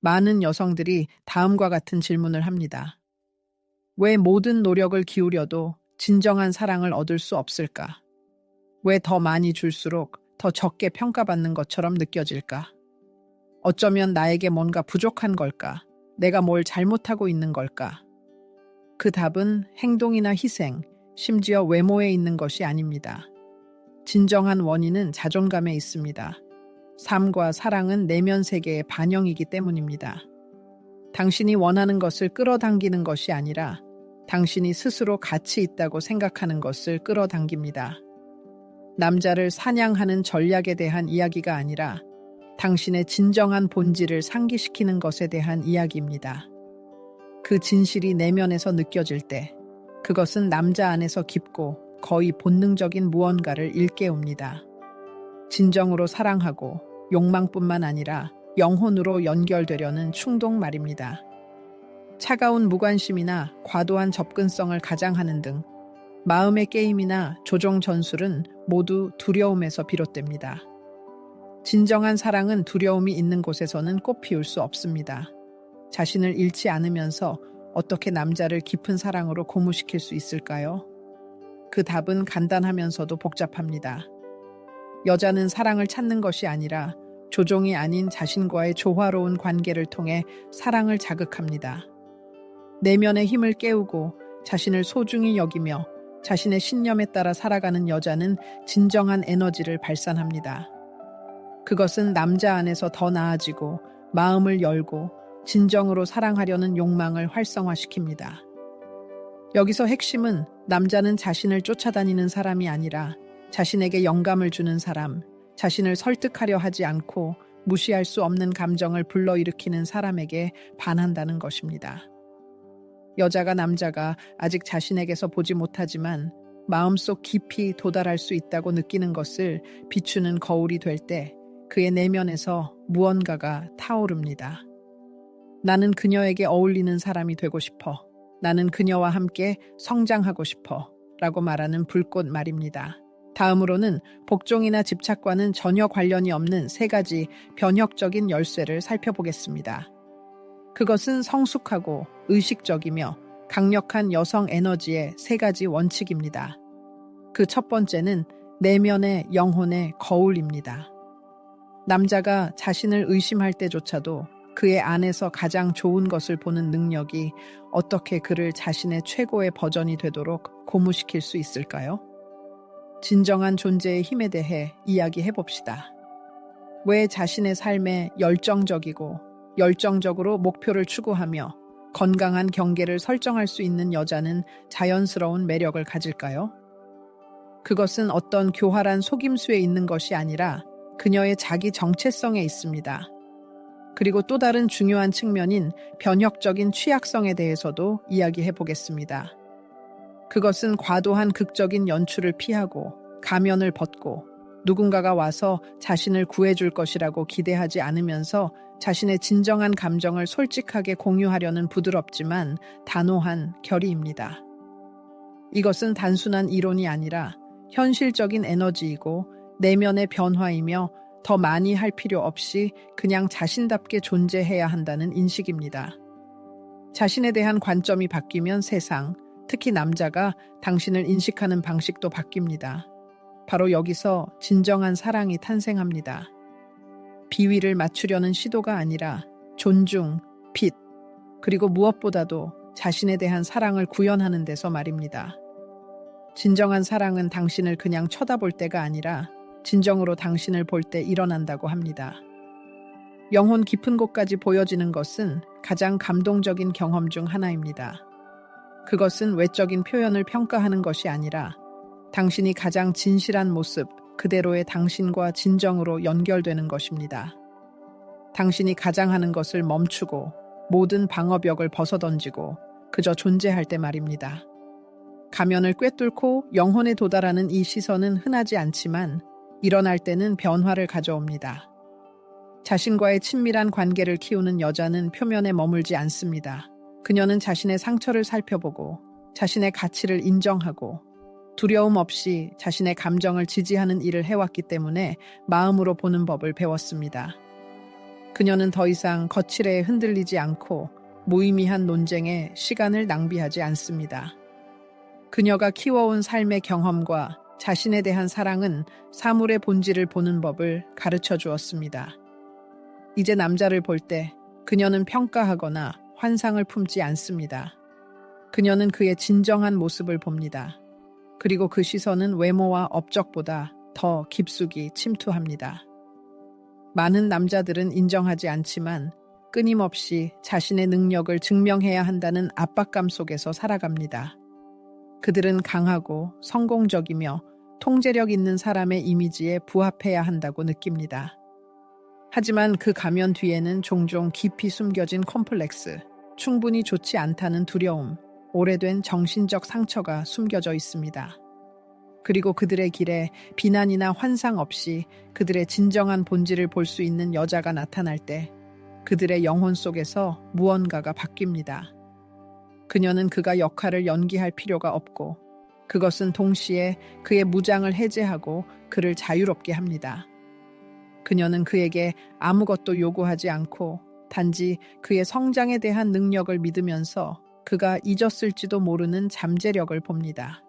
많은 여성들이 다음과 같은 질문을 합니다. 왜 모든 노력을 기울여도 진정한 사랑을 얻을 수 없을까? 왜 더 많이 줄수록 더 적게 평가받는 것처럼 느껴질까? 어쩌면 나에게 뭔가 부족한 걸까? 내가 뭘 잘못하고 있는 걸까? 그 답은 행동이나 희생, 심지어 외모에 있는 것이 아닙니다. 진정한 원인은 자존감에 있습니다. 삶과 사랑은 내면 세계의 반영이기 때문입니다. 당신이 원하는 것을 끌어당기는 것이 아니라 당신이 스스로 가치 있다고 생각하는 것을 끌어당깁니다. 남자를 사냥하는 전략에 대한 이야기가 아니라 당신의 진정한 본질을 상기시키는 것에 대한 이야기입니다. 그 진실이 내면에서 느껴질 때 그것은 남자 안에서 깊고 거의 본능적인 무언가를 일깨웁니다. 진정으로 사랑하고 욕망뿐만 아니라 영혼으로 연결되려는 충동 말입니다. 차가운 무관심이나 과도한 접근성을 가장하는 등 마음의 게임이나 조종 전술은 모두 두려움에서 비롯됩니다. 진정한 사랑은 두려움이 있는 곳에서는 꽃 피울 수 없습니다. 자신을 잃지 않으면서 어떻게 남자를 깊은 사랑으로 고무시킬 수 있을까요? 그 답은 간단하면서도 복잡합니다. 여자는 사랑을 찾는 것이 아니라 조종이 아닌 자신과의 조화로운 관계를 통해 사랑을 자극합니다. 내면의 힘을 깨우고 자신을 소중히 여기며 자신의 신념에 따라 살아가는 여자는 진정한 에너지를 발산합니다. 그것은 남자 안에서 더 나아지고 마음을 열고 진정으로 사랑하려는 욕망을 활성화시킵니다. 여기서 핵심은 남자는 자신을 쫓아다니는 사람이 아니라 자신에게 영감을 주는 사람, 자신을 설득하려 하지 않고 무시할 수 없는 감정을 불러일으키는 사람에게 반한다는 것입니다. 여자가 남자가 아직 자신에게서 보지 못하지만 마음속 깊이 도달할 수 있다고 느끼는 것을 비추는 거울이 될 때 그의 내면에서 무언가가 타오릅니다. 나는 그녀에게 어울리는 사람이 되고 싶어. 나는 그녀와 함께 성장하고 싶어. 라고 말하는 불꽃 말입니다. 다음으로는 복종이나 집착과는 전혀 관련이 없는 세 가지 변혁적인 열쇠를 살펴보겠습니다. 그것은 성숙하고 의식적이며 강력한 여성 에너지의 세 가지 원칙입니다. 그 첫 번째는 내면의 영혼의 거울입니다. 남자가 자신을 의심할 때조차도 그의 안에서 가장 좋은 것을 보는 능력이 어떻게 그를 자신의 최고의 버전이 되도록 고무시킬 수 있을까요? 진정한 존재의 힘에 대해 이야기해 봅시다. 왜 자신의 삶에 열정적으로 목표를 추구하며 건강한 경계를 설정할 수 있는 여자는 자연스러운 매력을 가질까요? 그것은 어떤 교활한 속임수에 있는 것이 아니라 그녀의 자기 정체성에 있습니다. 그리고 또 다른 중요한 측면인 변혁적인 취약성에 대해서도 이야기해 보겠습니다. 그것은 과도한 극적인 연출을 피하고 가면을 벗고 누군가가 와서 자신을 구해줄 것이라고 기대하지 않으면서 자신의 진정한 감정을 솔직하게 공유하려는 부드럽지만 단호한 결의입니다. 이것은 단순한 이론이 아니라 현실적인 에너지이고 내면의 변화이며 더 많이 할 필요 없이 그냥 자신답게 존재해야 한다는 인식입니다. 자신에 대한 관점이 바뀌면 세상, 특히 남자가 당신을 인식하는 방식도 바뀝니다. 바로 여기서 진정한 사랑이 탄생합니다. 비위를 맞추려는 시도가 아니라 존중, 빛, 그리고 무엇보다도 자신에 대한 사랑을 구현하는 데서 말입니다. 진정한 사랑은 당신을 그냥 쳐다볼 때가 아니라 진정으로 당신을 볼 때 일어난다고 합니다. 영혼 깊은 곳까지 보여지는 것은 가장 감동적인 경험 중 하나입니다. 그것은 외적인 표현을 평가하는 것이 아니라 당신이 가장 진실한 모습, 그대로의 당신과 진정으로 연결되는 것입니다. 당신이 가장 하는 것을 멈추고 모든 방어벽을 벗어던지고 그저 존재할 때 말입니다. 가면을 꿰뚫고 영혼에 도달하는 이 시선은 흔하지 않지만 일어날 때는 변화를 가져옵니다. 자신과의 친밀한 관계를 키우는 여자는 표면에 머물지 않습니다. 그녀는 자신의 상처를 살펴보고 자신의 가치를 인정하고 두려움 없이 자신의 감정을 지지하는 일을 해왔기 때문에 마음으로 보는 법을 배웠습니다. 그녀는 더 이상 거칠에 흔들리지 않고 무의미한 논쟁에 시간을 낭비하지 않습니다. 그녀가 키워온 삶의 경험과 자신에 대한 사랑은 사물의 본질을 보는 법을 가르쳐 주었습니다. 이제 남자를 볼 때 그녀는 평가하거나 환상을 품지 않습니다. 그녀는 그의 진정한 모습을 봅니다. 그리고 그 시선은 외모와 업적보다 더 깊숙이 침투합니다. 많은 남자들은 인정하지 않지만 끊임없이 자신의 능력을 증명해야 한다는 압박감 속에서 살아갑니다. 그들은 강하고 성공적이며 통제력 있는 사람의 이미지에 부합해야 한다고 느낍니다. 하지만 그 가면 뒤에는 종종 깊이 숨겨진 컴플렉스, 충분히 좋지 않다는 두려움, 오래된 정신적 상처가 숨겨져 있습니다. 그리고 그들의 길에 비난이나 환상 없이 그들의 진정한 본질을 볼 수 있는 여자가 나타날 때 그들의 영혼 속에서 무언가가 바뀝니다. 그녀는 그가 역할을 연기할 필요가 없고 그것은 동시에 그의 무장을 해제하고 그를 자유롭게 합니다. 그녀는 그에게 아무것도 요구하지 않고 단지 그의 성장에 대한 능력을 믿으면서 그가 잊었을지도 모르는 잠재력을 봅니다.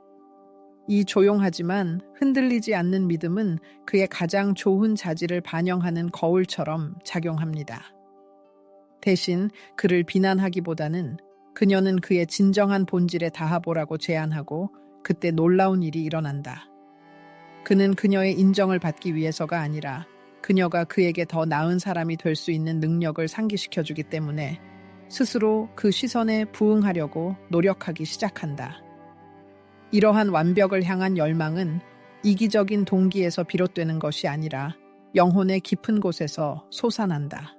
이 조용하지만 흔들리지 않는 믿음은 그의 가장 좋은 자질을 반영하는 거울처럼 작용합니다. 대신 그를 비난하기보다는 그녀는 그의 진정한 본질에 닿아보라고 제안하고 그때 놀라운 일이 일어난다. 그는 그녀의 인정을 받기 위해서가 아니라 그녀가 그에게 더 나은 사람이 될 수 있는 능력을 상기시켜주기 때문에 스스로 그 시선에 부응하려고 노력하기 시작한다. 이러한 완벽을 향한 열망은 이기적인 동기에서 비롯되는 것이 아니라 영혼의 깊은 곳에서 솟아난다.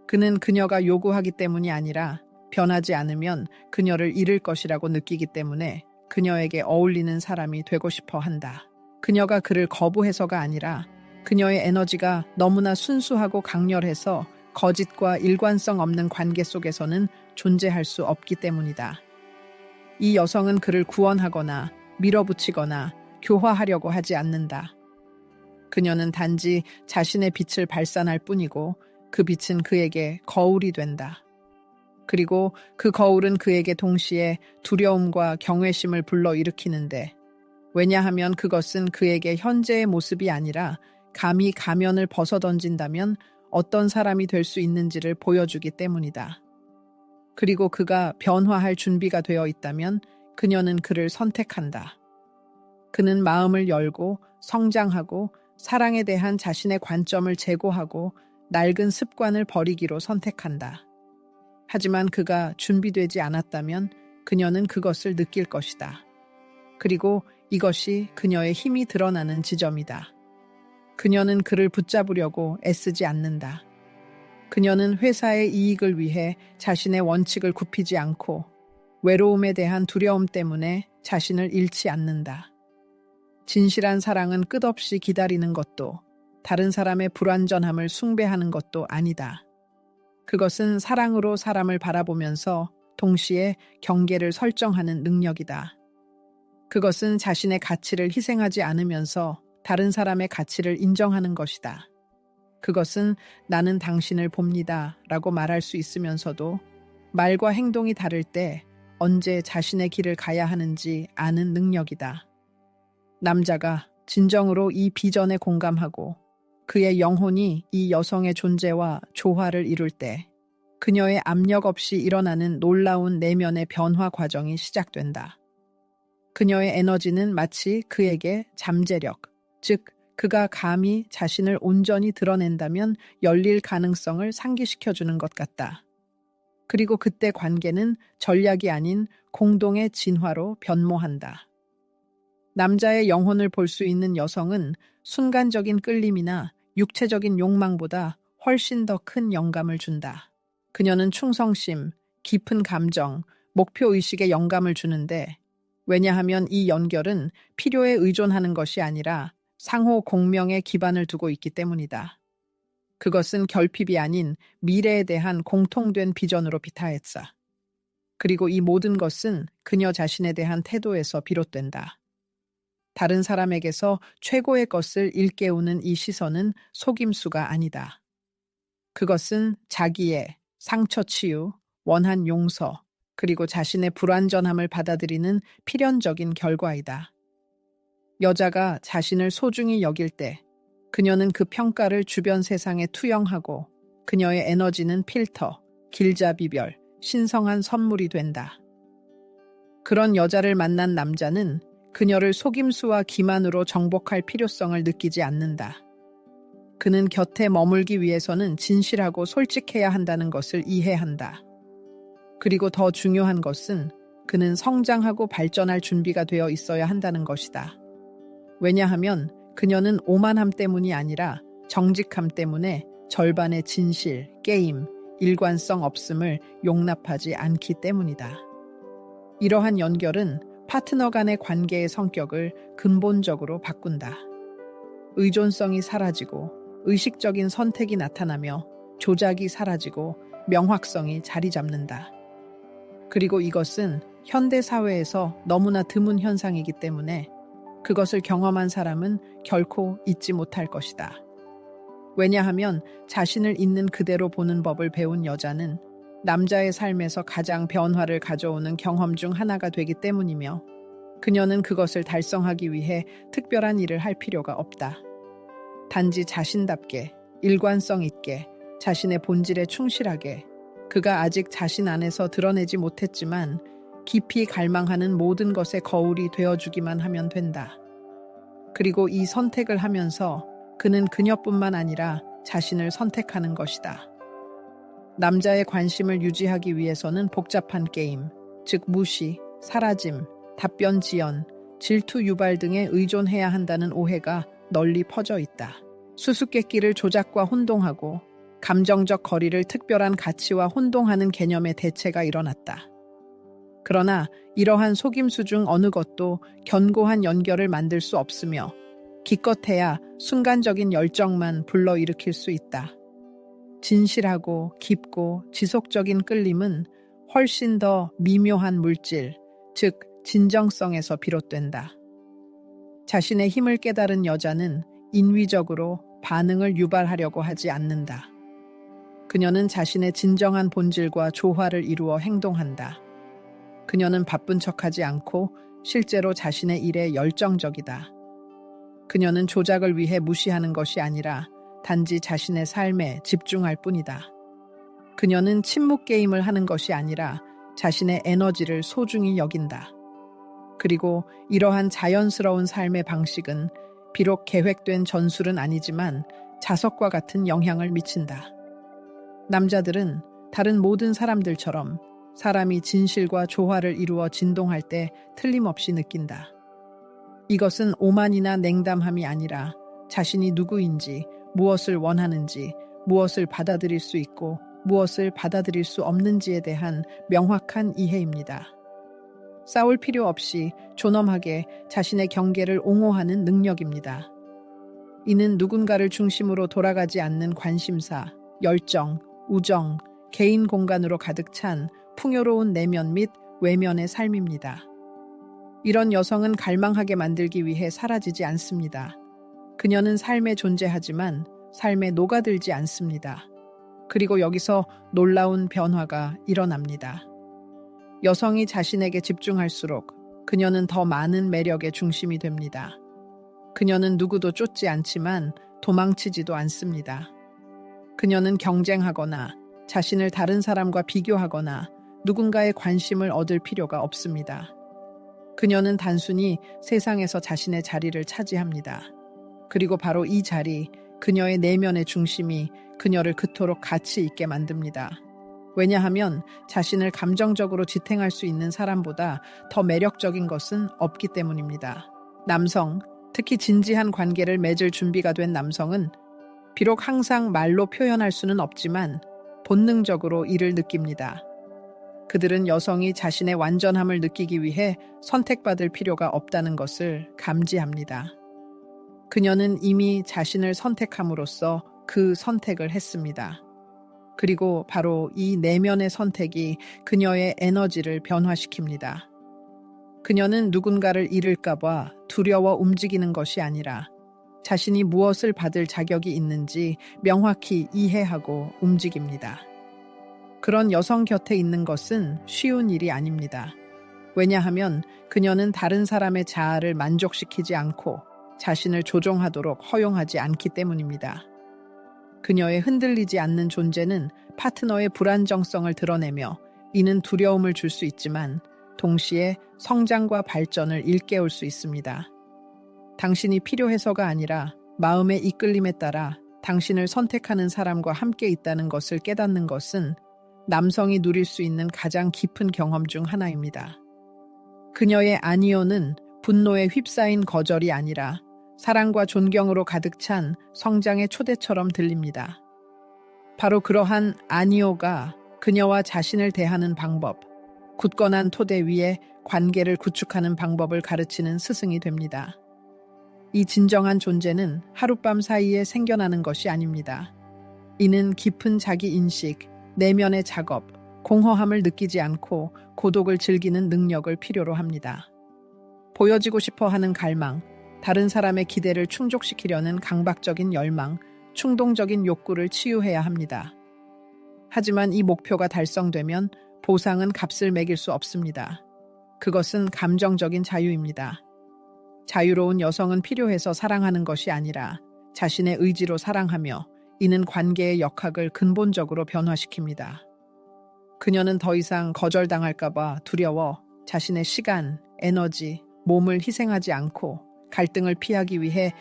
그는 그녀가 요구하기 때문이 아니라 변하지 않으면 그녀를 잃을 것이라고 느끼기 때문에 그녀에게 어울리는 사람이 되고 싶어 한다. 그녀가 그를 거부해서가 아니라 그녀의 에너지가 너무나 순수하고 강렬해서 거짓과 일관성 없는 관계 속에서는 존재할 수 없기 때문이다. 이 여성은 그를 구원하거나 밀어붙이거나 교화하려고 하지 않는다. 그녀는 단지 자신의 빛을 발산할 뿐이고 그 빛은 그에게 거울이 된다. 그리고 그 거울은 그에게 동시에 두려움과 경외심을 불러일으키는데 왜냐하면 그것은 그에게 현재의 모습이 아니라 감히 가면을 벗어던진다면 어떤 사람이 될 수 있는지를 보여주기 때문이다. 그리고 그가 변화할 준비가 되어 있다면 그녀는 그를 선택한다. 그는 마음을 열고 성장하고 사랑에 대한 자신의 관점을 제고하고 낡은 습관을 버리기로 선택한다. 하지만 그가 준비되지 않았다면 그녀는 그것을 느낄 것이다. 그리고 이것이 그녀의 힘이 드러나는 지점이다. 그녀는 그를 붙잡으려고 애쓰지 않는다. 그녀는 회사의 이익을 위해 자신의 원칙을 굽히지 않고 외로움에 대한 두려움 때문에 자신을 잃지 않는다. 진실한 사랑은 끝없이 기다리는 것도 다른 사람의 불완전함을 숭배하는 것도 아니다. 그것은 사랑으로 사람을 바라보면서 동시에 경계를 설정하는 능력이다. 그것은 자신의 가치를 희생하지 않으면서 다른 사람의 가치를 인정하는 것이다. 그것은 나는 당신을 봅니다 라고 말할 수 있으면서도 말과 행동이 다를 때 언제 자신의 길을 가야 하는지 아는 능력이다. 남자가 진정으로 이 비전에 공감하고 그의 영혼이 이 여성의 존재와 조화를 이룰 때 그녀의 압력 없이 일어나는 놀라운 내면의 변화 과정이 시작된다. 그녀의 에너지는 마치 그에게 잠재력, 즉 그가 감히 자신을 온전히 드러낸다면 열릴 가능성을 상기시켜주는 것 같다. 그리고 그때 관계는 전략이 아닌 공동의 진화로 변모한다. 남자의 영혼을 볼 수 있는 여성은 순간적인 끌림이나 육체적인 욕망보다 훨씬 더 큰 영감을 준다. 그녀는 충성심, 깊은 감정, 목표의식에 영감을 주는데 왜냐하면 이 연결은 필요에 의존하는 것이 아니라 상호 공명의 기반을 두고 있기 때문이다. 그것은 결핍이 아닌 미래에 대한 공통된 비전으로 비타했어. 그리고 이 모든 것은 그녀 자신에 대한 태도에서 비롯된다. 다른 사람에게서 최고의 것을 일깨우는 이 시선은 속임수가 아니다. 그것은 자기의 상처 치유, 원한 용서, 그리고 자신의 불완전함을 받아들이는 필연적인 결과이다. 여자가 자신을 소중히 여길 때 그녀는 그 평가를 주변 세상에 투영하고 그녀의 에너지는 필터, 길자비별, 신성한 선물이 된다. 그런 여자를 만난 남자는 그녀를 속임수와 기만으로 정복할 필요성을 느끼지 않는다. 그는 곁에 머물기 위해서는 진실하고 솔직해야 한다는 것을 이해한다. 그리고 더 중요한 것은 그는 성장하고 발전할 준비가 되어 있어야 한다는 것이다. 왜냐하면 그녀는 오만함 때문이 아니라 정직함 때문에 절반의 진실, 게임, 일관성 없음을 용납하지 않기 때문이다. 이러한 연결은 파트너 간의 관계의 성격을 근본적으로 바꾼다. 의존성이 사라지고 의식적인 선택이 나타나며 조작이 사라지고 명확성이 자리 잡는다. 그리고 이것은 현대 사회에서 너무나 드문 현상이기 때문에 그것을 경험한 사람은 결코 잊지 못할 것이다. 왜냐하면 자신을 있는 그대로 보는 법을 배운 여자는 남자의 삶에서 가장 변화를 가져오는 경험 중 하나가 되기 때문이며 그녀는 그것을 달성하기 위해 특별한 일을 할 필요가 없다. 단지 자신답게, 일관성 있게, 자신의 본질에 충실하게, 그가 아직 자신 안에서 드러내지 못했지만 깊이 갈망하는 모든 것의 거울이 되어주기만 하면 된다. 그리고 이 선택을 하면서 그는 그녀뿐만 아니라 자신을 선택하는 것이다. 남자의 관심을 유지하기 위해서는 복잡한 게임, 즉 무시, 사라짐, 답변 지연, 질투 유발 등에 의존해야 한다는 오해가 널리 퍼져 있다. 수수께끼를 조작과 혼동하고 감정적 거리를 특별한 가치와 혼동하는 개념의 대체가 일어났다. 그러나 이러한 속임수 중 어느 것도 견고한 연결을 만들 수 없으며 기껏해야 순간적인 열정만 불러일으킬 수 있다. 진실하고 깊고 지속적인 끌림은 훨씬 더 미묘한 물질, 즉 진정성에서 비롯된다. 자신의 힘을 깨달은 여자는 인위적으로 반응을 유발하려고 하지 않는다. 그녀는 자신의 진정한 본질과 조화를 이루어 행동한다. 그녀는 바쁜 척하지 않고 실제로 자신의 일에 열정적이다. 그녀는 조작을 위해 무시하는 것이 아니라 단지 자신의 삶에 집중할 뿐이다. 그녀는 침묵 게임을 하는 것이 아니라 자신의 에너지를 소중히 여긴다. 그리고 이러한 자연스러운 삶의 방식은 비록 계획된 전술은 아니지만 자석과 같은 영향을 미친다. 남자들은 다른 모든 사람들처럼 사람이 진실과 조화를 이루어 진동할 때 틀림없이 느낀다. 이것은 오만이나 냉담함이 아니라 자신이 누구인지, 무엇을 원하는지, 무엇을 받아들일 수 있고 무엇을 받아들일 수 없는지에 대한 명확한 이해입니다. 싸울 필요 없이 존엄하게 자신의 경계를 옹호하는 능력입니다. 이는 누군가를 중심으로 돌아가지 않는 관심사, 열정, 우정, 개인 공간으로 가득 찬 풍요로운 내면 및 외면의 삶입니다. 이런 여성은 갈망하게 만들기 위해 사라지지 않습니다. 그녀는 삶에 존재하지만 삶에 녹아들지 않습니다. 그리고 여기서 놀라운 변화가 일어납니다. 여성이 자신에게 집중할수록 그녀는 더 많은 매력의 중심이 됩니다. 그녀는 누구도 쫓지 않지만 도망치지도 않습니다. 그녀는 경쟁하거나 자신을 다른 사람과 비교하거나 누군가의 관심을 얻을 필요가 없습니다. 그녀는 단순히 세상에서 자신의 자리를 차지합니다. 그리고 바로 이 자리, 그녀의 내면의 중심이 그녀를 그토록 가치 있게 만듭니다. 왜냐하면 자신을 감정적으로 지탱할 수 있는 사람보다 더 매력적인 것은 없기 때문입니다. 남성, 특히 진지한 관계를 맺을 준비가 된 남성은 비록 항상 말로 표현할 수는 없지만 본능적으로 이를 느낍니다. 그들은 여성이 자신의 완전함을 느끼기 위해 선택받을 필요가 없다는 것을 감지합니다. 그녀는 이미 자신을 선택함으로써 그 선택을 했습니다. 그리고 바로 이 내면의 선택이 그녀의 에너지를 변화시킵니다. 그녀는 누군가를 잃을까봐 두려워 움직이는 것이 아니라 자신이 무엇을 받을 자격이 있는지 명확히 이해하고 움직입니다. 그런 여성 곁에 있는 것은 쉬운 일이 아닙니다. 왜냐하면 그녀는 다른 사람의 자아를 만족시키지 않고 자신을 조종하도록 허용하지 않기 때문입니다. 그녀의 흔들리지 않는 존재는 파트너의 불안정성을 드러내며 이는 두려움을 줄 수 있지만 동시에 성장과 발전을 일깨울 수 있습니다. 당신이 필요해서가 아니라 마음의 이끌림에 따라 당신을 선택하는 사람과 함께 있다는 것을 깨닫는 것은 남성이 누릴 수 있는 가장 깊은 경험 중 하나입니다. 그녀의 아니요는 분노에 휩싸인 거절이 아니라 사랑과 존경으로 가득 찬 성장의 초대처럼 들립니다. 바로 그러한 아니요가 그녀와 자신을 대하는 방법, 굳건한 토대 위에 관계를 구축하는 방법을 가르치는 스승이 됩니다. 이 진정한 존재는 하룻밤 사이에 생겨나는 것이 아닙니다. 이는 깊은 자기인식, 내면의 작업, 공허함을 느끼지 않고 고독을 즐기는 능력을 필요로 합니다. 보여지고 싶어 하는 갈망, 다른 사람의 기대를 충족시키려는 강박적인 열망, 충동적인 욕구를 치유해야 합니다. 하지만 이 목표가 달성되면 보상은 값을 매길 수 없습니다. 그것은 감정적인 자유입니다. 자유로운 여성은 필요해서 사랑하는 것이 아니라 자신의 의지로 사랑하며 이는 관계의 역학을 근본적으로 변화시킵니다. 그녀는 더 이상 거절당할까봐 두려워 자신의 시간, 에너지, 몸을 희생하지 않고 갈등을 피하기 위해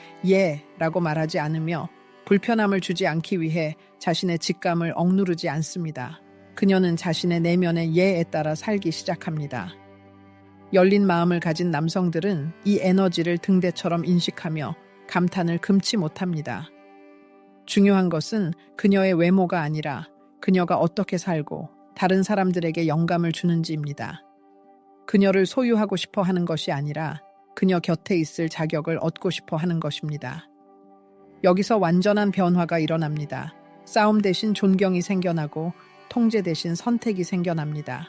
라고 말하지 않으며 불편함을 주지 않기 위해 자신의 직감을 억누르지 않습니다. 그녀는 자신의 내면의 예에 따라 살기 시작합니다. 열린 마음을 가진 남성들은 이 에너지를 등대처럼 인식하며 감탄을 금치 못합니다. 중요한 것은 그녀의 외모가 아니라 그녀가 어떻게 살고 다른 사람들에게 영감을 주는지입니다. 그녀를 소유하고 싶어 하는 것이 아니라 그녀 곁에 있을 자격을 얻고 싶어 하는 것입니다. 여기서 완전한 변화가 일어납니다. 싸움 대신 존경이 생겨나고 통제 대신 선택이 생겨납니다.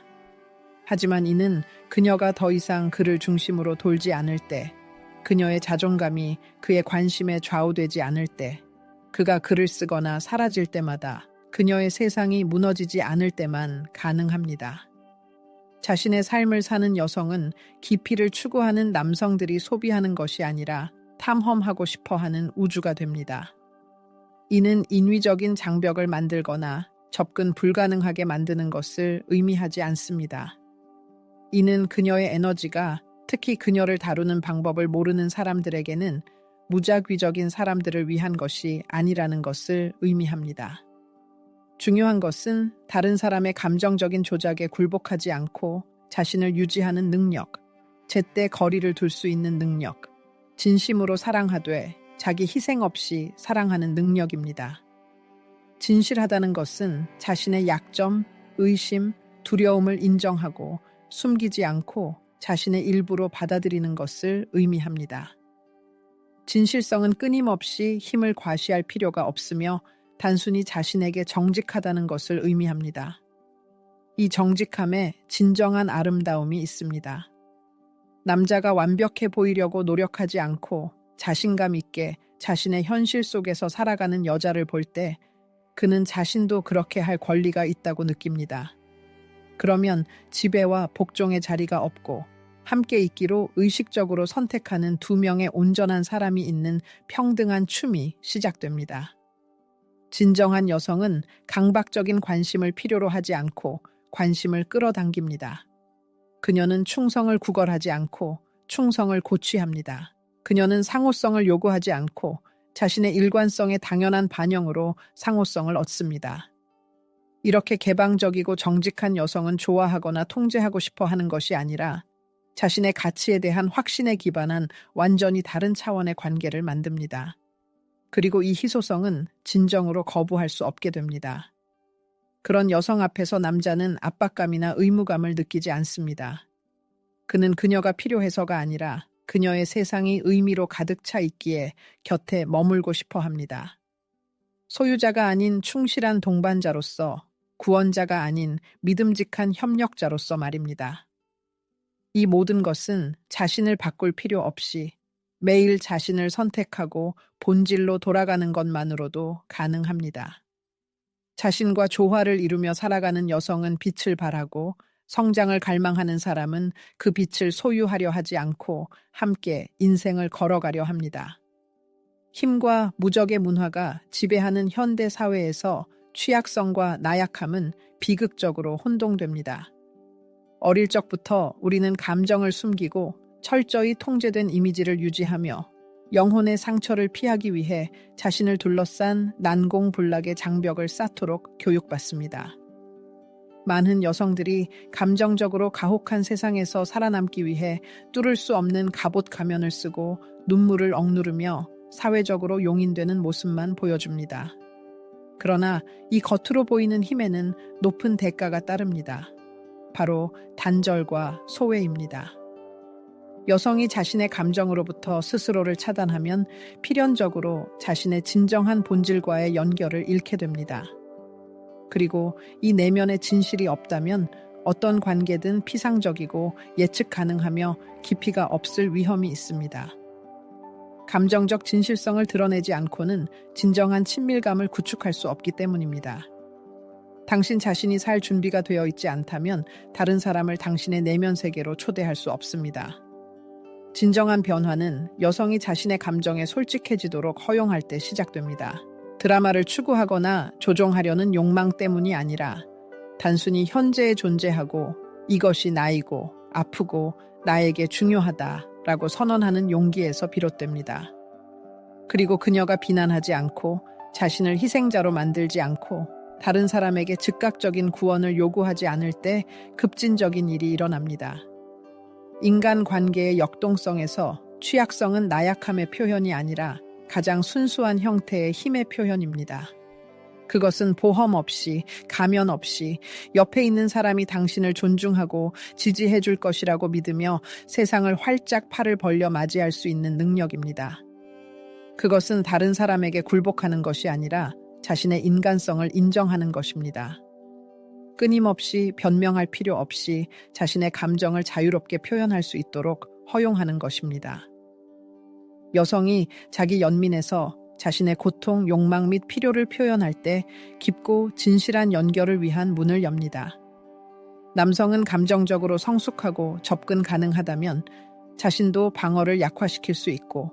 하지만 이는 그녀가 더 이상 그를 중심으로 돌지 않을 때, 그녀의 자존감이 그의 관심에 좌우되지 않을 때, 그가 글을 쓰거나 사라질 때마다 그녀의 세상이 무너지지 않을 때만 가능합니다. 자신의 삶을 사는 여성은 깊이를 추구하는 남성들이 소비하는 것이 아니라 탐험하고 싶어하는 우주가 됩니다. 이는 인위적인 장벽을 만들거나 접근 불가능하게 만드는 것을 의미하지 않습니다. 이는 그녀의 에너지가 특히 그녀를 다루는 방법을 모르는 사람들에게는 무작위적인 사람들을 위한 것이 아니라는 것을 의미합니다. 중요한 것은 다른 사람의 감정적인 조작에 굴복하지 않고 자신을 유지하는 능력, 제때 거리를 둘 수 있는 능력, 진심으로 사랑하되 자기 희생 없이 사랑하는 능력입니다. 진실하다는 것은 자신의 약점, 의심, 두려움을 인정하고 숨기지 않고 자신의 일부로 받아들이는 것을 의미합니다. 진실성은 끊임없이 힘을 과시할 필요가 없으며 단순히 자신에게 정직하다는 것을 의미합니다. 이 정직함에 진정한 아름다움이 있습니다. 남자가 완벽해 보이려고 노력하지 않고 자신감 있게 자신의 현실 속에서 살아가는 여자를 볼 때 그는 자신도 그렇게 할 권리가 있다고 느낍니다. 그러면 지배와 복종의 자리가 없고 함께 있기로 의식적으로 선택하는 두 명의 온전한 사람이 있는 평등한 춤이 시작됩니다. 진정한 여성은 강박적인 관심을 필요로 하지 않고 관심을 끌어당깁니다. 그녀는 충성을 구걸하지 않고 충성을 고취합니다. 그녀는 상호성을 요구하지 않고 자신의 일관성의 당연한 반영으로 상호성을 얻습니다. 이렇게 개방적이고 정직한 여성은 좋아하거나 통제하고 싶어 하는 것이 아니라 자신의 가치에 대한 확신에 기반한 완전히 다른 차원의 관계를 만듭니다. 그리고 이 희소성은 진정으로 거부할 수 없게 됩니다. 그런 여성 앞에서 남자는 압박감이나 의무감을 느끼지 않습니다. 그는 그녀가 필요해서가 아니라 그녀의 세상이 의미로 가득 차 있기에 곁에 머물고 싶어 합니다. 소유자가 아닌 충실한 동반자로서, 구원자가 아닌 믿음직한 협력자로서 말입니다. 이 모든 것은 자신을 바꿀 필요 없이 매일 자신을 선택하고 본질로 돌아가는 것만으로도 가능합니다. 자신과 조화를 이루며 살아가는 여성은 빛을 발하고 성장을 갈망하는 사람은 그 빛을 소유하려 하지 않고 함께 인생을 걸어가려 합니다. 힘과 무적의 문화가 지배하는 현대 사회에서 취약성과 나약함은 비극적으로 혼동됩니다. 어릴 적부터 우리는 감정을 숨기고 철저히 통제된 이미지를 유지하며 영혼의 상처를 피하기 위해 자신을 둘러싼 난공불락의 장벽을 쌓도록 교육받습니다. 많은 여성들이 감정적으로 가혹한 세상에서 살아남기 위해 뚫을 수 없는 갑옷 가면을 쓰고 눈물을 억누르며 사회적으로 용인되는 모습만 보여줍니다. 그러나 이 겉으로 보이는 힘에는 높은 대가가 따릅니다. 바로 단절과 소외입니다. 여성이 자신의 감정으로부터 스스로를 차단하면 필연적으로 자신의 진정한 본질과의 연결을 잃게 됩니다. 그리고 이 내면의 진실이 없다면 어떤 관계든 피상적이고 예측 가능하며 깊이가 없을 위험이 있습니다. 감정적 진실성을 드러내지 않고는 진정한 친밀감을 구축할 수 없기 때문입니다. 당신 자신이 살 준비가 되어 있지 않다면 다른 사람을 당신의 내면 세계로 초대할 수 없습니다. 진정한 변화는 여성이 자신의 감정에 솔직해지도록 허용할 때 시작됩니다. 드라마를 추구하거나 조종하려는 욕망 때문이 아니라 단순히 현재에 존재하고 이것이 나이고 아프고 나에게 중요하다라고 선언하는 용기에서 비롯됩니다. 그리고 그녀가 비난하지 않고 자신을 희생자로 만들지 않고 다른 사람에게 즉각적인 구원을 요구하지 않을 때 급진적인 일이 일어납니다. 인간 관계의 역동성에서 취약성은 나약함의 표현이 아니라 가장 순수한 형태의 힘의 표현입니다. 그것은 보험 없이, 가면 없이 옆에 있는 사람이 당신을 존중하고 지지해 줄 것이라고 믿으며 세상을 활짝 팔을 벌려 맞이할 수 있는 능력입니다. 그것은 다른 사람에게 굴복하는 것이 아니라 자신의 인간성을 인정하는 것입니다. 끊임없이 변명할 필요 없이 자신의 감정을 자유롭게 표현할 수 있도록 허용하는 것입니다. 여성이 자기 연민에서 자신의 고통, 욕망 및 필요를 표현할 때 깊고 진실한 연결을 위한 문을 엽니다. 남성은 감정적으로 성숙하고 접근 가능하다면 자신도 방어를 약화시킬 수 있고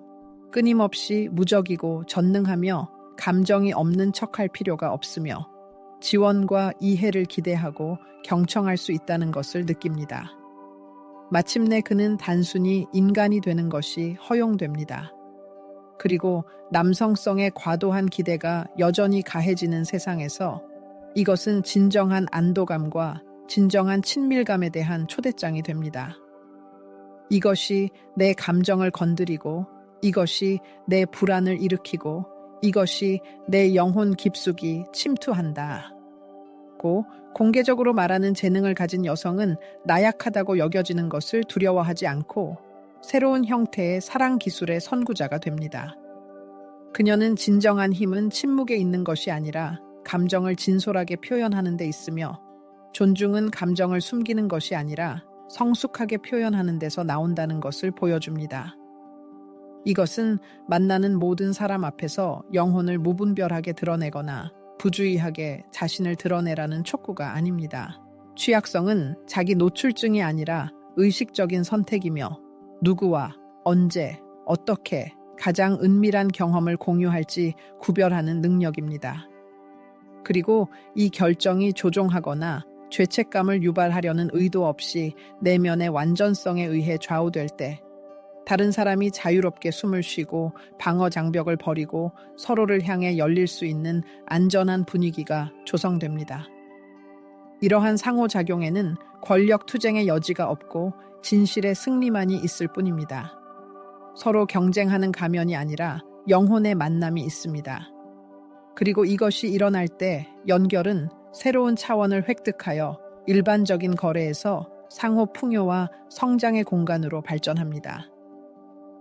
끊임없이 무적이고 전능하며 감정이 없는 척할 필요가 없으며 지원과 이해를 기대하고 경청할 수 있다는 것을 느낍니다. 마침내 그는 단순히 인간이 되는 것이 허용됩니다. 그리고 남성성의 과도한 기대가 여전히 가해지는 세상에서 이것은 진정한 안도감과 진정한 친밀감에 대한 초대장이 됩니다. 이것이 내 감정을 건드리고 이것이 내 불안을 일으키고 이것이 내 영혼 깊숙이 침투한다. 고 공개적으로 말하는 재능을 가진 여성은 나약하다고 여겨지는 것을 두려워하지 않고 새로운 형태의 사랑 기술의 선구자가 됩니다. 그녀는 진정한 힘은 침묵에 있는 것이 아니라 감정을 진솔하게 표현하는 데 있으며 존중은 감정을 숨기는 것이 아니라 성숙하게 표현하는 데서 나온다는 것을 보여줍니다. 이것은 만나는 모든 사람 앞에서 영혼을 무분별하게 드러내거나 부주의하게 자신을 드러내라는 촉구가 아닙니다. 취약성은 자기 노출증이 아니라 의식적인 선택이며 누구와 언제, 어떻게 가장 은밀한 경험을 공유할지 구별하는 능력입니다. 그리고 이 결정이 조종하거나 죄책감을 유발하려는 의도 없이 내면의 완전성에 의해 좌우될 때 다른 사람이 자유롭게 숨을 쉬고 방어 장벽을 버리고 서로를 향해 열릴 수 있는 안전한 분위기가 조성됩니다. 이러한 상호작용에는 권력 투쟁의 여지가 없고 진실의 승리만이 있을 뿐입니다. 서로 경쟁하는 가면이 아니라 영혼의 만남이 있습니다. 그리고 이것이 일어날 때 연결은 새로운 차원을 획득하여 일반적인 거래에서 상호 풍요와 성장의 공간으로 발전합니다.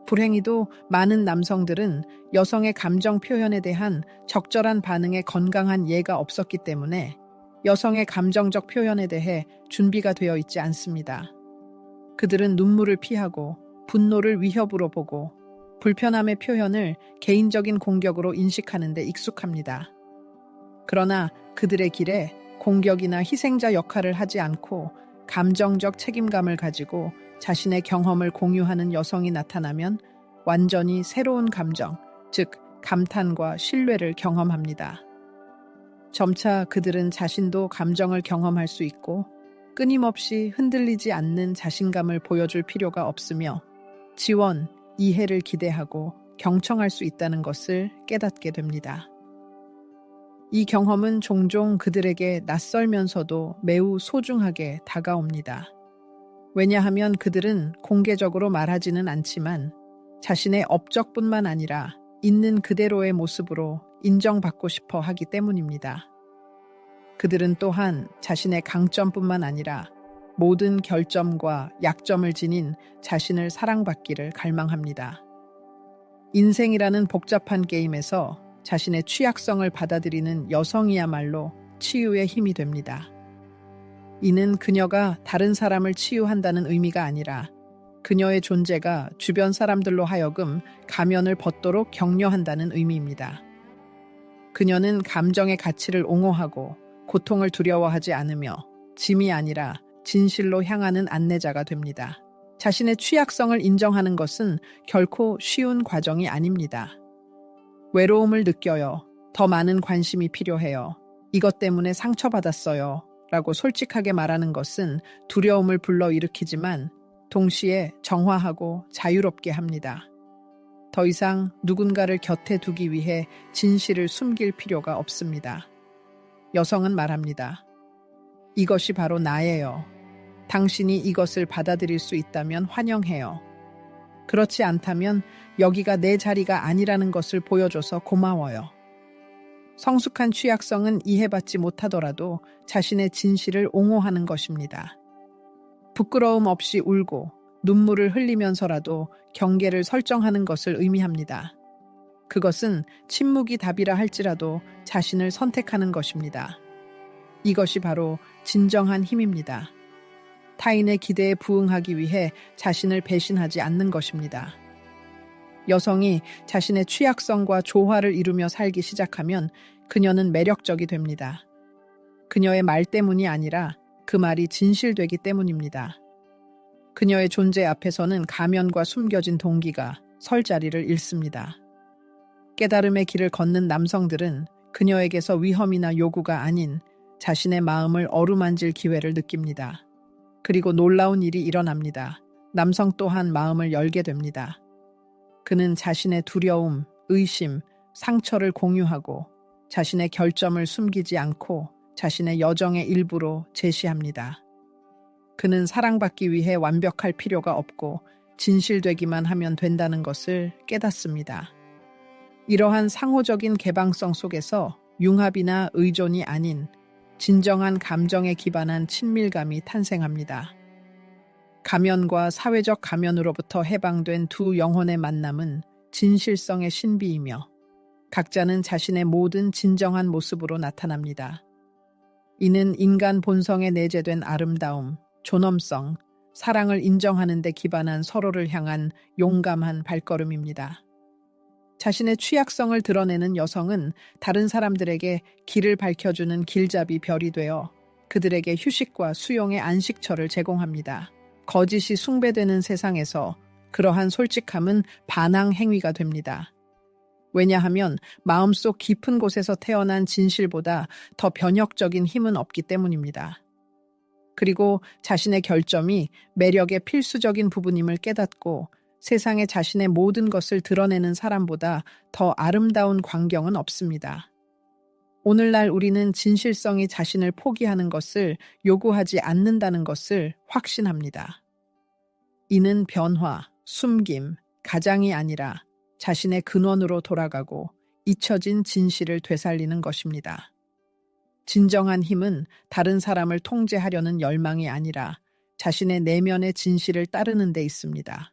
불행히도 많은 남성들은 여성의 감정 표현에 대한 적절한 반응에 건강한 예가 없었기 때문에 여성의 감정적 표현에 대해 준비가 되어 있지 않습니다. 그들은 눈물을 피하고 분노를 위협으로 보고 불편함의 표현을 개인적인 공격으로 인식하는 데 익숙합니다. 그러나 그들의 길에 공격이나 희생자 역할을 하지 않고 감정적 책임감을 가지고 자신의 경험을 공유하는 여성이 나타나면 완전히 새로운 감정, 즉 감탄과 신뢰를 경험합니다. 점차 그들은 자신도 감정을 경험할 수 있고 끊임없이 흔들리지 않는 자신감을 보여줄 필요가 없으며 지원, 이해를 기대하고 경청할 수 있다는 것을 깨닫게 됩니다. 이 경험은 종종 그들에게 낯설면서도 매우 소중하게 다가옵니다. 왜냐하면 그들은 공개적으로 말하지는 않지만 자신의 업적뿐만 아니라 있는 그대로의 모습으로 인정받고 싶어 하기 때문입니다. 그들은 또한 자신의 강점뿐만 아니라 모든 결점과 약점을 지닌 자신을 사랑받기를 갈망합니다. 인생이라는 복잡한 게임에서 자신의 취약성을 받아들이는 여성이야말로 치유의 힘이 됩니다. 이는 그녀가 다른 사람을 치유한다는 의미가 아니라 그녀의 존재가 주변 사람들로 하여금 가면을 벗도록 격려한다는 의미입니다. 그녀는 감정의 가치를 옹호하고 고통을 두려워하지 않으며 짐이 아니라 진실로 향하는 안내자가 됩니다. 자신의 취약성을 인정하는 것은 결코 쉬운 과정이 아닙니다. 외로움을 느껴요. 더 많은 관심이 필요해요. 이것 때문에 상처받았어요. 라고 솔직하게 말하는 것은 두려움을 불러일으키지만 동시에 정화하고 자유롭게 합니다. 더 이상 누군가를 곁에 두기 위해 진실을 숨길 필요가 없습니다. 여성은 말합니다. 이것이 바로 나예요. 당신이 이것을 받아들일 수 있다면 환영해요. 그렇지 않다면 여기가 내 자리가 아니라는 것을 보여줘서 고마워요. 성숙한 취약성은 이해받지 못하더라도 자신의 진실을 옹호하는 것입니다. 부끄러움 없이 울고 눈물을 흘리면서라도 경계를 설정하는 것을 의미합니다. 그것은 침묵이 답이라 할지라도 자신을 선택하는 것입니다. 이것이 바로 진정한 힘입니다. 타인의 기대에 부응하기 위해 자신을 배신하지 않는 것입니다. 여성이 자신의 취약성과 조화를 이루며 살기 시작하면 그녀는 매력적이 됩니다. 그녀의 말 때문이 아니라 그 말이 진실되기 때문입니다. 그녀의 존재 앞에서는 가면과 숨겨진 동기가 설 자리를 잃습니다. 깨달음의 길을 걷는 남성들은 그녀에게서 위험이나 요구가 아닌 자신의 마음을 어루만질 기회를 느낍니다. 그리고 놀라운 일이 일어납니다. 남성 또한 마음을 열게 됩니다. 그는 자신의 두려움, 의심, 상처를 공유하고 자신의 결점을 숨기지 않고 자신의 여정의 일부로 제시합니다. 그는 사랑받기 위해 완벽할 필요가 없고 진실되기만 하면 된다는 것을 깨닫습니다. 이러한 상호적인 개방성 속에서 융합이나 의존이 아닌 진정한 감정에 기반한 친밀감이 탄생합니다. 가면과 사회적 가면으로부터 해방된 두 영혼의 만남은 진실성의 신비이며 각자는 자신의 모든 진정한 모습으로 나타납니다. 이는 인간 본성에 내재된 아름다움, 존엄성, 사랑을 인정하는 데 기반한 서로를 향한 용감한 발걸음입니다. 자신의 취약성을 드러내는 여성은 다른 사람들에게 길을 밝혀주는 길잡이 별이 되어 그들에게 휴식과 수용의 안식처를 제공합니다. 거짓이 숭배되는 세상에서 그러한 솔직함은 반항 행위가 됩니다. 왜냐하면 마음속 깊은 곳에서 태어난 진실보다 더 변혁적인 힘은 없기 때문입니다. 그리고 자신의 결점이 매력의 필수적인 부분임을 깨닫고 세상에 자신의 모든 것을 드러내는 사람보다 더 아름다운 광경은 없습니다. 오늘날 우리는 진실성이 자신을 포기하는 것을 요구하지 않는다는 것을 확신합니다. 이는 변화, 숨김, 가장이 아니라 자신의 근원으로 돌아가고 잊혀진 진실을 되살리는 것입니다. 진정한 힘은 다른 사람을 통제하려는 열망이 아니라 자신의 내면의 진실을 따르는 데 있습니다.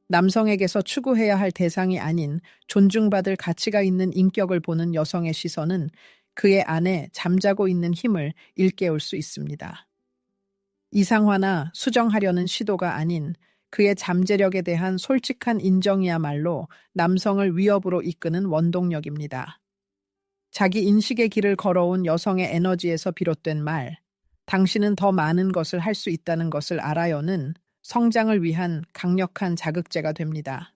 남성에게서 추구해야 할 대상이 아닌 존중받을 가치가 있는 인격을 보는 여성의 시선은 그의 안에 잠자고 있는 힘을 일깨울 수 있습니다. 이상화나 수정하려는 시도가 아닌 그의 잠재력에 대한 솔직한 인정이야말로 남성을 위협으로 이끄는 원동력입니다. 자기 인식의 길을 걸어온 여성의 에너지에서 비롯된 말, 당신은 더 많은 것을 할 수 있다는 것을 알아요는 성장을 위한 강력한 자극제가 됩니다.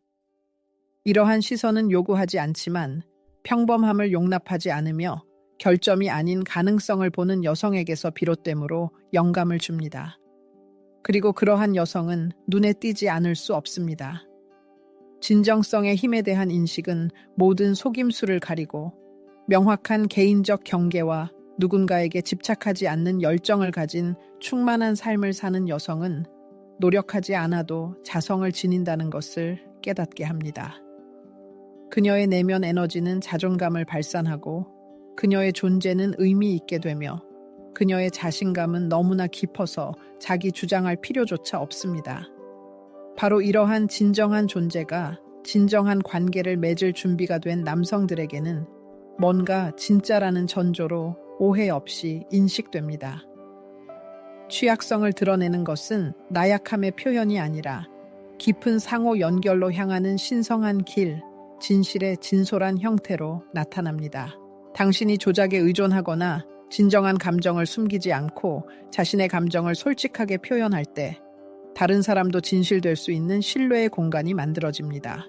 이러한 시선은 요구하지 않지만 평범함을 용납하지 않으며 결점이 아닌 가능성을 보는 여성에게서 비롯되므로 영감을 줍니다. 그리고 그러한 여성은 눈에 띄지 않을 수 없습니다. 진정성의 힘에 대한 인식은 모든 속임수를 가리고 명확한 개인적 경계와 누군가에게 집착하지 않는 열정을 가진 충만한 삶을 사는 여성은 노력하지 않아도 자성을 지닌다는 것을 깨닫게 합니다. 그녀의 내면 에너지는 자존감을 발산하고 그녀의 존재는 의미 있게 되며 그녀의 자신감은 너무나 깊어서 자기 주장할 필요조차 없습니다. 바로 이러한 진정한 존재가 진정한 관계를 맺을 준비가 된 남성들에게는 뭔가 진짜라는 전조로 오해 없이 인식됩니다. 취약성을 드러내는 것은 나약함의 표현이 아니라 깊은 상호 연결로 향하는 신성한 길, 진실의 진솔한 형태로 나타납니다. 당신이 조작에 의존하거나 진정한 감정을 숨기지 않고 자신의 감정을 솔직하게 표현할 때 다른 사람도 진실될 수 있는 신뢰의 공간이 만들어집니다.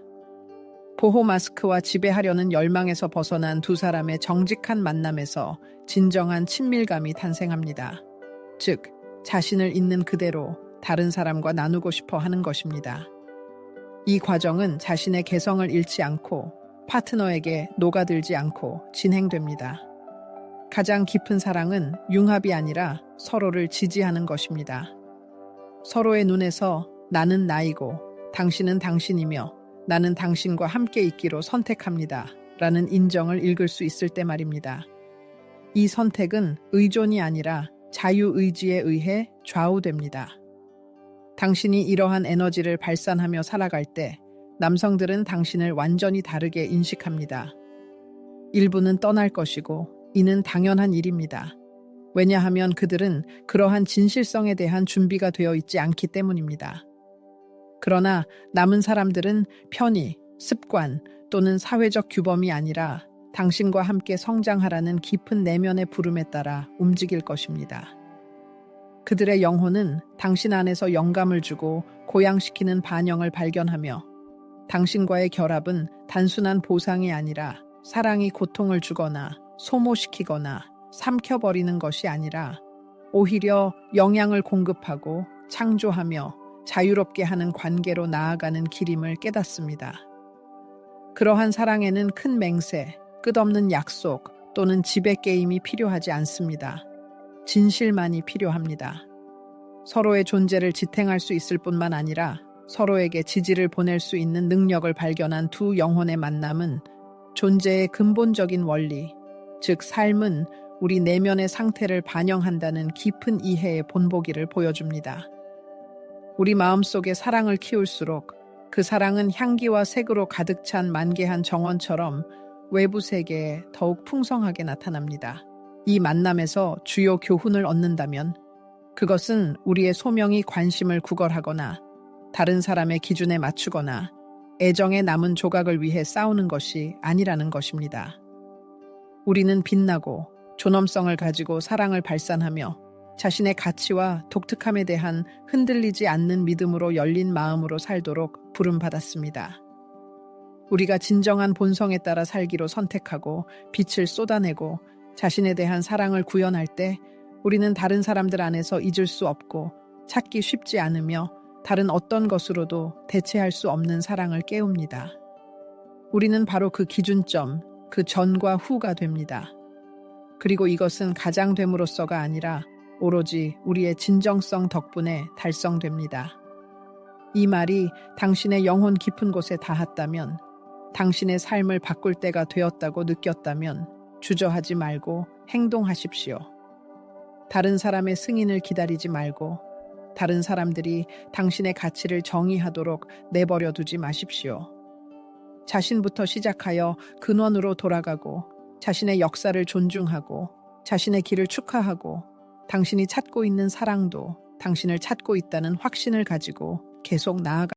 보호 마스크와 지배하려는 열망에서 벗어난 두 사람의 정직한 만남에서 진정한 친밀감이 탄생합니다. 즉, 자신을 있는 그대로 다른 사람과 나누고 싶어 하는 것입니다. 이 과정은 자신의 개성을 잃지 않고 파트너에게 녹아들지 않고 진행됩니다. 가장 깊은 사랑은 융합이 아니라 서로를 지지하는 것입니다. 서로의 눈에서 나는 나이고 당신은 당신이며 나는 당신과 함께 있기로 선택합니다. 라는 인정을 읽을 수 있을 때 말입니다. 이 선택은 의존이 아니라 자유의지에 의해 좌우됩니다. 당신이 이러한 에너지를 발산하며 살아갈 때 남성들은 당신을 완전히 다르게 인식합니다. 일부는 떠날 것이고 이는 당연한 일입니다. 왜냐하면 그들은 그러한 진실성에 대한 준비가 되어 있지 않기 때문입니다. 그러나 남은 사람들은 편의, 습관 또는 사회적 규범이 아니라 당신과 함께 성장하라는 깊은 내면의 부름에 따라 움직일 것입니다. 그들의 영혼은 당신 안에서 영감을 주고 고양시키는 반영을 발견하며 당신과의 결합은 단순한 보상이 아니라 사랑이 고통을 주거나 소모시키거나 삼켜버리는 것이 아니라 오히려 영향을 공급하고 창조하며 자유롭게 하는 관계로 나아가는 길임을 깨닫습니다. 그러한 사랑에는 큰 맹세, 끝없는 약속 또는 지배게임이 필요하지 않습니다. 진실만이 필요합니다. 서로의 존재를 지탱할 수 있을 뿐만 아니라 서로에게 지지를 보낼 수 있는 능력을 발견한 두 영혼의 만남은 존재의 근본적인 원리, 즉 삶은 우리 내면의 상태를 반영한다는 깊은 이해의 본보기를 보여줍니다. 우리 마음속에 사랑을 키울수록 그 사랑은 향기와 색으로 가득 찬 만개한 정원처럼 외부 세계에 더욱 풍성하게 나타납니다. 이 만남에서 주요 교훈을 얻는다면 그것은 우리의 소명이 관심을 구걸하거나 다른 사람의 기준에 맞추거나 애정에 남은 조각을 위해 싸우는 것이 아니라는 것입니다. 우리는 빛나고 존엄성을 가지고 사랑을 발산하며 자신의 가치와 독특함에 대한 흔들리지 않는 믿음으로 열린 마음으로 살도록 부름받았습니다. 우리가 진정한 본성에 따라 살기로 선택하고 빛을 쏟아내고 자신에 대한 사랑을 구현할 때 우리는 다른 사람들 안에서 잊을 수 없고 찾기 쉽지 않으며 다른 어떤 것으로도 대체할 수 없는 사랑을 깨웁니다. 우리는 바로 그 기준점, 그 전과 후가 됩니다. 그리고 이것은 가장됨으로써가 아니라 오로지 우리의 진정성 덕분에 달성됩니다. 이 말이 당신의 영혼 깊은 곳에 닿았다면, 당신의 삶을 바꿀 때가 되었다고 느꼈다면 주저하지 말고 행동하십시오. 다른 사람의 승인을 기다리지 말고 다른 사람들이 당신의 가치를 정의하도록 내버려 두지 마십시오. 자신부터 시작하여 근원으로 돌아가고 자신의 역사를 존중하고 자신의 길을 축하하고 당신이 찾고 있는 사랑도 당신을 찾고 있다는 확신을 가지고 계속 나아가